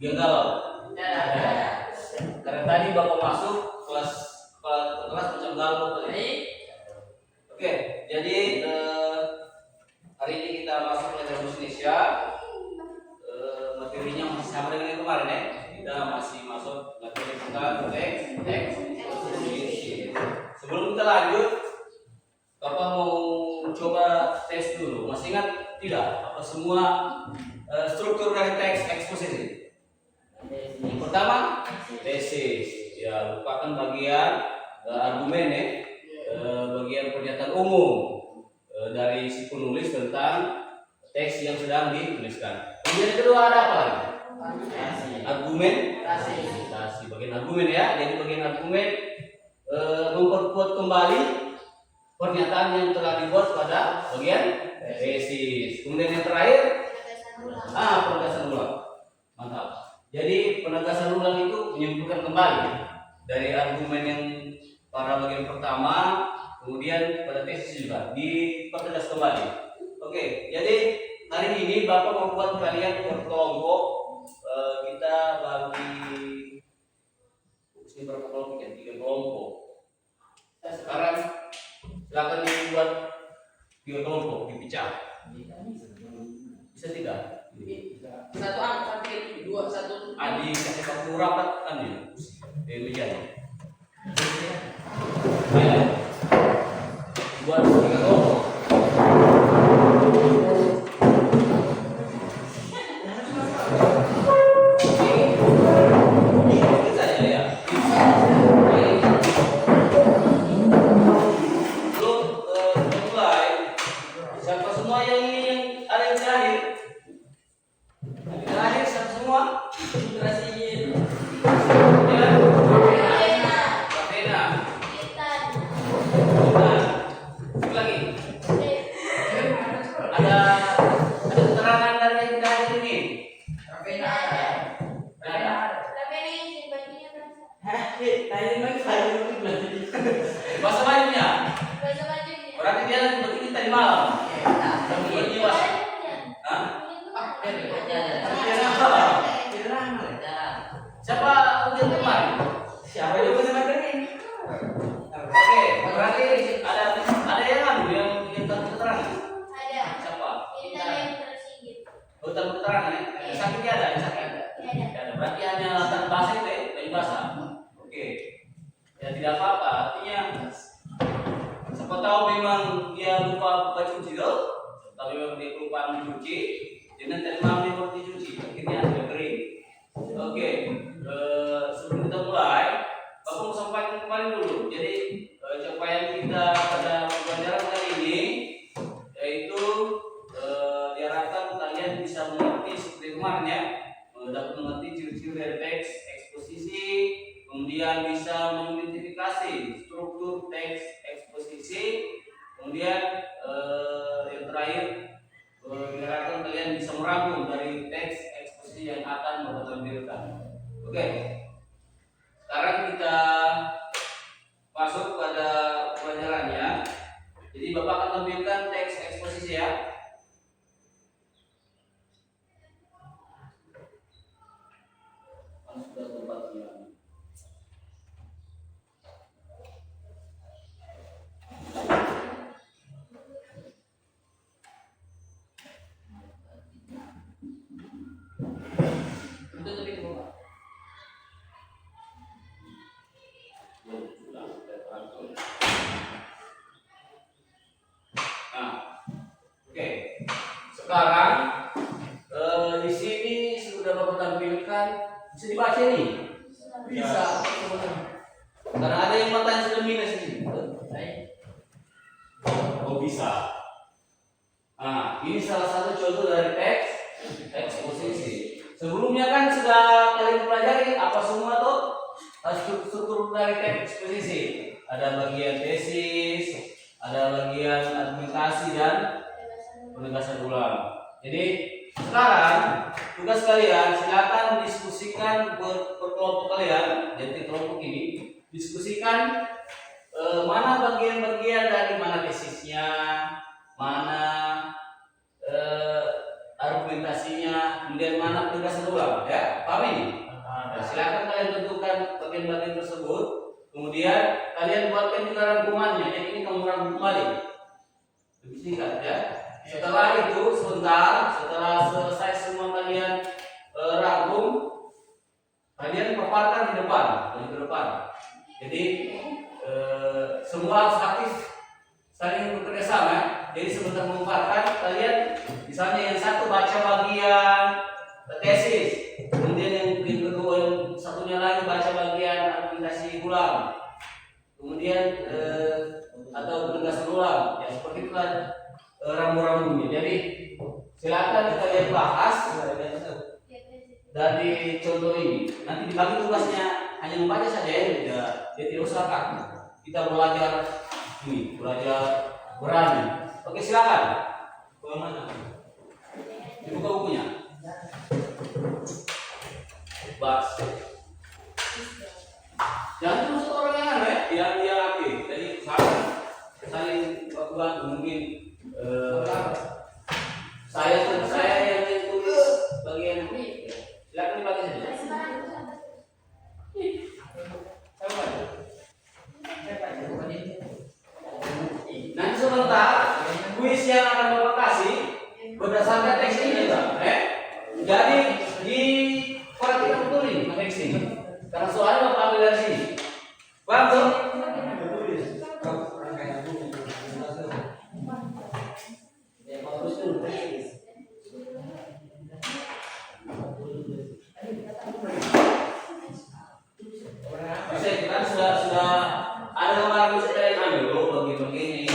Biar galau. Karena tadi Bapak masuk kelas macam galau tadi. Oke, jadi hari ini kita masuk pelajaran bahasa Indonesia. Materinya masih sama dengan yang kemarin ya. Kita masih masuk materi tentang teks exposition. Sebelum kita lanjut, Bapak mau coba tes dulu. Masih ingat tidak? Apa semua struktur dari teks exposition? Yang pertama, tesis. Ya, merupakan bagian argumen ya, bagian pernyataan umum dari si penulis tentang teks yang sedang dituliskan. Kemudian yang kedua ada apa lagi? Argumentasi. Bagian argumen ya. Jadi bagian argumen memperkuat kembali pernyataan yang telah dibuat pada bagian tesis. Kemudian yang terakhir, penegasan ulang. Mantap. Jadi penegasan ulang itu menyimpulkan kembali dari argumen yang pada bagian pertama, kemudian pada tesis juga dipertegas kembali. Oke, jadi hari ini Bapak membuat kalian berkelompok. Kita bagi ini berapa kelompok ya? 3 kelompok. Sekarang silakan dibuat 3 kelompok, dipecah. Bisa tidak? Satu sampai 2 1. Adik kasih waktu rapat kan ya? Meja. Buat 3 kelompok. Bahasa bajunya. Berarti dia nanti begini tadi malam. Siapa ujian kemarin? Siapa yang ujian materi? Oke, berarti ada yang keterangan. Ada. Siapa? Yang tersinggit. Hutan keterangan ya? Sakit ada? Ada. Berarti hanya latar bahasa itu ya? Dari bahasa. Oke. Ya tidak apa-apa. Artinya siapa tahu memang dia lupa buka cuci dong. Tapi memang dia lupa mencuci. Jadi nanti malam dia baru dicuci. Akhirnya sudah kering. Oke. Sebelum kita mulai, Bapak mau sampaikan kembali dulu. Jadi capaian kita pada pembelajaran kali ini yaitu diharapkan kalian bisa mengerti seperti kemarin ya, dapat mengerti ciri-ciri dari teks eksposisi, kemudian bisa mengidentifikasi struktur teks eksposisi, kemudian yang terakhir diharapkan kalian bisa merangkum dari teks eksposisi yang akan Bapak tampilkan. Oke, sekarang kita masuk pada pelajarannya. Jadi Bapak akan tampilkan teks eksposisi ya. Sudah tempatnya. Sekarang di sini sudah Bapak tampilkan, bisa dibaca nih? Bisa. Karena ada yang matanya sudah minus ini. Oh bisa. Nah, ini salah satu contoh dari teks eksposisi. Sebelumnya kan sudah kalian pelajari apa semua tuh struktur dari teks eksposisi. Ada bagian tesis, ada bagian argumentasi dan penegasan ulang. Jadi sekarang tugas kalian silakan diskusikan berkelompok kalian. Jadi kelompok ini diskusikan mana bagian-bagian dari mana tesisnya, mana argumentasi rekomendasinya, kemudian mana penugasan ulang, ya, paham ini? Nah, silakan kalian tentukan bagian-bagian tersebut, kemudian kalian buatkan juga rangkumannya. Jadi ini kamu rangkum kembali, lebih singkat ya. Setelah itu sebentar, setelah selesai semua kalian rangkum, kalian paparkan di depan, ke depan. Jadi semua harus aktif, saling bekerja sama. Jadi sebentar memaparkan, kalian misalnya yang satu baca bagian tesis, kemudian yang kedua yang satunya lagi baca bagian argumentasi ulang, kemudian atau penegasan ulang, ya seperti itulah rambu-rambunya. Jadi silakan kalian bahas dari contoh ini. Nanti dibagi tugasnya hanya membaca saja ya, tidak usah kita belajar ini, belajar berani. Oke, silakan. Bagaimana? Dibuka bukunya. Bas. Jangan terus orang yang aneh, yang dia laki. Jadi saling bantu mungkin saya yang tulis bagian ini. Silakan dibagi saja. Nanti sebentar kuis yang akan Bapak kasih berdasarkan teks ini, Jadi di perhatikan betul ini teks ini. Karena soalnya Bapak ambil dari sini. Paham tuh? Bisa kan sudah ada gambar bisa kalian ambil dulu bagi-bagi ini.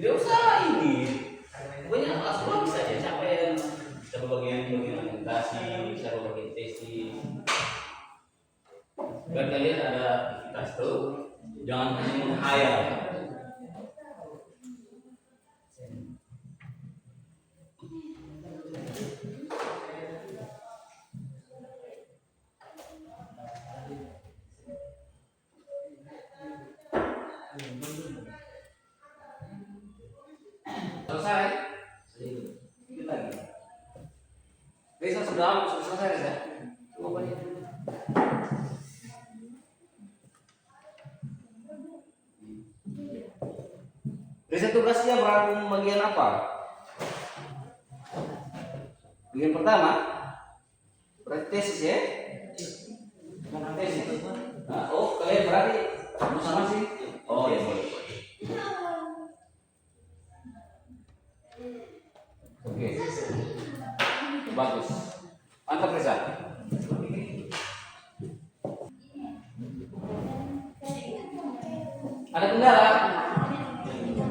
Tidak usah ini. Pokoknya langsung bisa aja sampai bisa bagian argumentasi, bisa bagian tesis. Biar kalian ada aktivitas tuh, jangan hanya menghayal. Selesai. Sedikit lagi. Reza sudah selesai Reza. Coba balik. Reza tugasnya merangkum bagian apa? Bagian pertama, berarti tesis ya? Tesis. Nah, oh kalian berarti sama sih? Oh ya boleh. Oke, bagus. Mantap Reza. Ada kendala?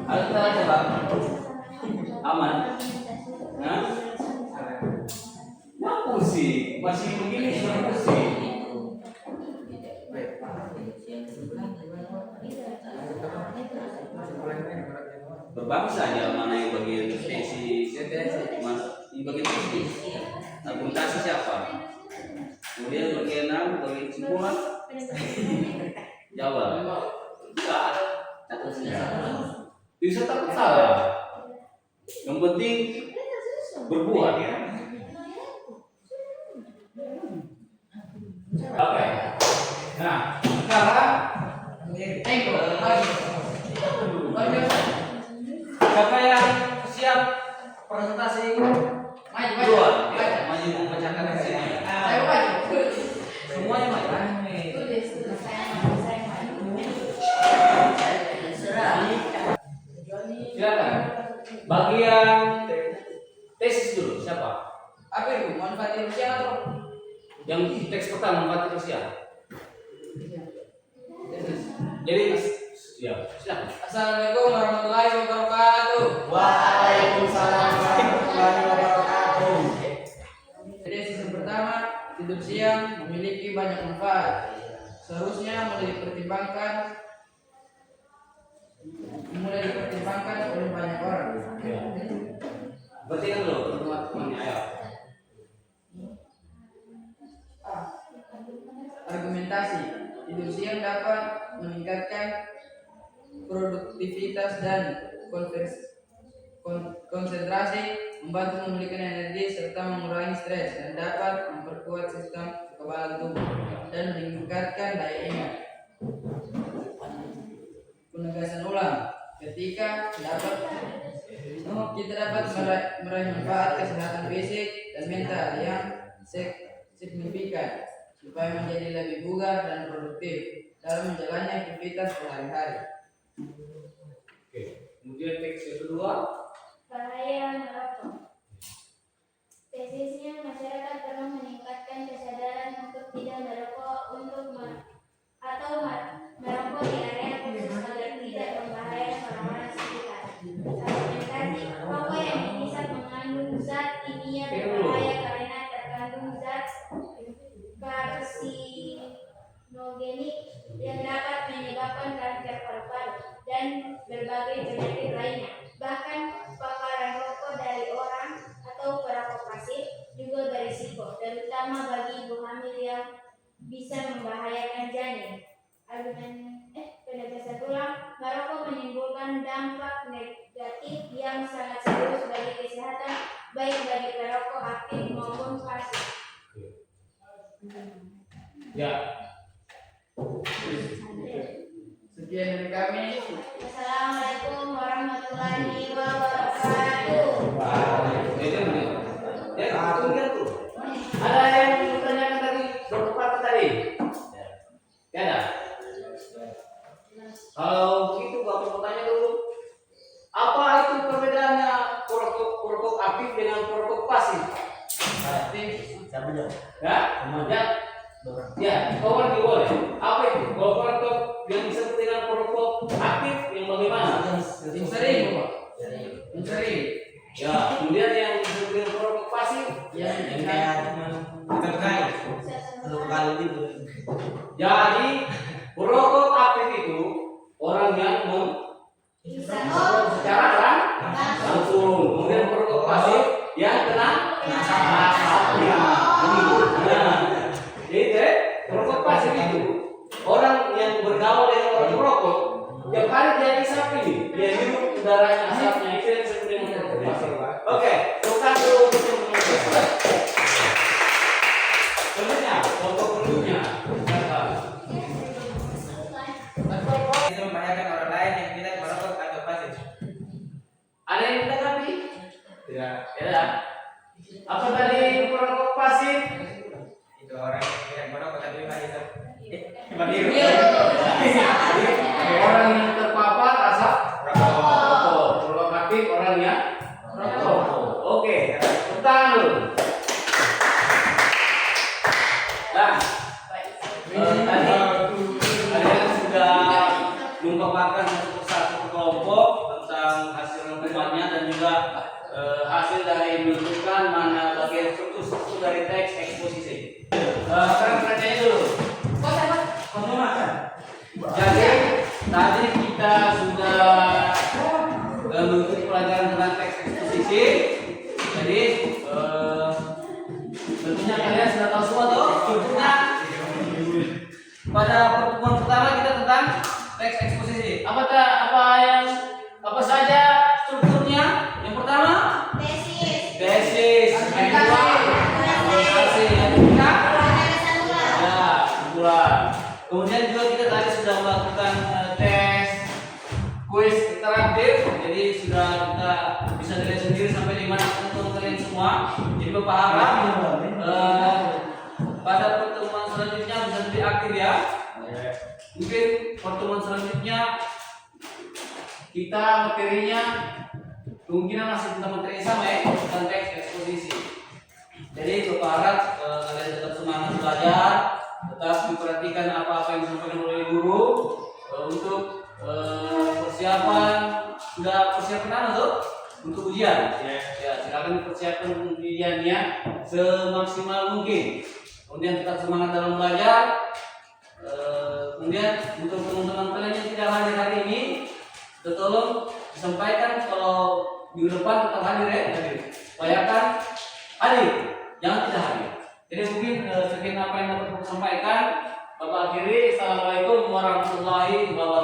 Ada kendala coba? Aman? Nah? Mampu sih, masih begini mampu sih. Berbagi saja mana yang bagian tesis, mana yang bagian tesis, argumentasi siapa, kemudian bagian bagian kesimpulan, jawab. Bisa takut salah. Yang penting berbuat. Oke. Nah, sekarang siapa yang siap presentasi? Maju membacakan di sini. Saya maju. Semuanya maju. Silakan. Bagian tesis dulu siapa? Apa itu? Manfaat Rusia atau? Yang teks pertama manfaat Rusia. Jadi ya, silakan. Assalamualaikum warahmatullahi wabarakatuh. Waalaikumsalam warahmatullahi wabarakatuh. Jadi sesi pertama, tidur siang memiliki banyak manfaat. Seharusnya mulai dipertimbangkan mudah dipertimbangkan oleh banyak orang. Berarti kan dulu teman-temannya ayo. Argumentasi. Tidur siang dapat meningkatkan produktivitas dan konsentrasi, membantu memulihkan energi serta mengurangi stres, dan dapat memperkuat sistem kekebalan tubuh dan meningkatkan daya ingat. Penegasan ulang. Ketika kita dapat meraih manfaat kesehatan fisik dan mental yang signifikan supaya menjadi lebih bugar dan produktif dalam menjalani aktivitas sehari-hari. Oke. Kemudian teks yang kedua. Bahaya merokok. Tesisnya, masyarakat perlu meningkatkan kesadaran untuk tidak merokok atau merokok di area khusus agar tidak membahayakan orang-orang sekitar. Argumentasi, rokok yang dihisap mengandung zat kimia berbahaya karena terkandung zat karsinogenik yang dapat menyebabkan kanker paru-paru dan berbagai penyakit lainnya. Bahkan paparan rokok dari orang atau perokok pasif juga berisiko, terutama bagi ibu hamil yang bisa membahayakan janin. Penegasan ulang, merokok menimbulkan dampak negatif yang sangat serius bagi kesehatan, baik bagi perokok aktif maupun pasif. Ya. Sekian dari kami. Assalamualaikum warahmatullahi wabarakatuh. Ada yang bertanyakan tadi berapa tadi? Ya ada. Kalau begitu Bapak bertanya dulu, apa itu perbedaannya perokok aktif dengan perokok pasif? Aktif, siapa jawab? Ya, ya, kawan boleh. Apa itu? Kalau perokok yang disebut dengan perokok aktif yang bagaimana? Yang sering, Pak. Yang sering. Ya, kemudian yang disebut dengan perokok pasif, Yang kayak cuman terkait satu kali itu. jadi perokok aktif itu orang yang secara langsung. Kemudian perokok pasif yang kena asapnya. Jadi perokok pasif itu orang yang bergaul dengan orang perokok, tiap hari dia hisap ini, dia hirup udaranya asapnya, itu yang disebut dengan perokok pasif. Oke, bukan dulu sebenarnya pokok perlunya. Itu membahayakan orang lain yang tidak merokok atau pasif. Ada yang ditanggapi? Tidak. Ya. Apa tadi perokok pasif? Itu orang yang tidak merokok tapi pasif. Orang yang terpapar asap rokok. Perokok aktif orang yang rokok. Oke, tepuk tangan dulu. Nah, tadi kalian sudah memaparkan satu persatu kelompok tentang hasil rangkumannya dan juga hasil dari menentukan mana bagian struktur dari teks eksposisi. Sekarang pertanyaan dulu. Kamu makan. Jadi tadi kita sudah mengikuti pelajaran tentang teks eksposisi. Jadi tentunya kalian sudah tahu semua tuh strukturnya. Pada pertemuan pertama kita tentang teks eksposisi. Apa saja strukturnya? Yang pertama tesis, yang kedua argumentasi, yang ketiga kumpulan. Kemudian juga kita tadi sudah melakukan tes kuis interaktif, jadi sudah kita bisa dilihat sendiri sampai di mana teman kalian semua. Jadi Bapak harap pada pertemuan selanjutnya bisa lebih aktif ya. Mungkin pertemuan selanjutnya kita materinya kemungkinan masih tentang materi yang sama ya, tentang teks eksposisi. Jadi Bapak harap kalian tetap semangat belajar, tetap diperhatikan apa-apa yang disampaikan oleh guru untuk persiapan. Sudah persiapan apa tuh? Untuk ujian. Ya, silakan persiapkan ujiannya semaksimal mungkin. Kemudian tetap semangat dalam belajar. Kemudian untuk teman-teman kalian yang tidak hadir hari ini, tolong sampaikan kalau minggu depan tetap hadir ya, hadir. Upayakan hadir, jangan tidak hadir. Jadi mungkin sekian apa yang dapat saya sampaikan. Bapak akhiri, assalamualaikum warahmatullahi wabarakatuh.